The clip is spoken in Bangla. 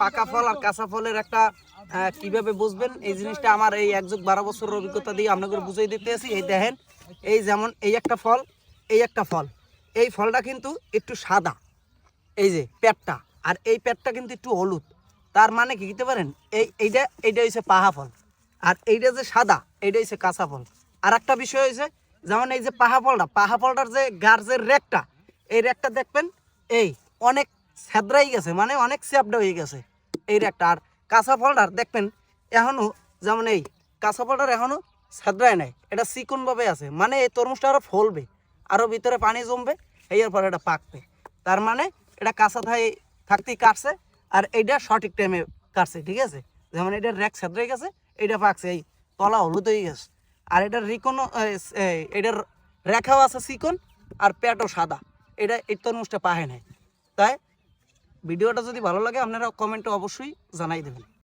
পাকা ফল আর কাঁচা ফলের একটা কিভাবে বুঝবেন এই জিনিসটা আমার এই 1 যোগ 12 বছরের অভিজ্ঞতা দিয়ে আপনাকে বুঝিয়ে দিতে আছি। এই দেখেন, এই যেমন এই একটা ফল, এই একটা ফল, এই ফলটা কিন্তু একটু সাদা, এই যে পেটটা, আর এই পেটটা কিন্তু একটু হলুদ। তার মানে কি দিতে পারেন, এইটা হচ্ছে পাহা ফল, আর এইটা যে সাদা এইটা হচ্ছে কাঁচা ফল। আর একটা বিষয় হয়েছে, যেমন এই যে পাহা ফলটার যে গার যে রেকটা, এই রেকটা দেখবেন এই অনেক ছেদ্রাই গেছে, মানে অনেক চ্যাপটা হয়ে গেছে এই রেকটা। আর কাঁচা ফলটার দেখবেন এখনো, যেমন এই কাঁচা ফলটার এখনো ছেদ্রায় নাই, এটা চিকনভাবে আছে, মানে এই তরমুজটা আরো ফলবে, আরো ভিতরে পানি জমবে, এর পরে এটা পাকবে। তার মানে এটা কাঁচা থাকতেই কাটছে, আর এইটা সঠিক টাইমে কাটছে, ঠিক আছে। যেমন এটার রেক ছেদ্রাই গেছে, এইটা পাকছে, এই তলা হলুদ হয়ে গেছে। আর এটার এটার রেখাও আছে চিকন, আর পেটও সাদা, এটা এই তরমুজটা পাহে নাই। তাই ভিডিওটা যদি ভালো লাগে আপনারা কমেন্টে অবশ্যই জানাই দেবেন।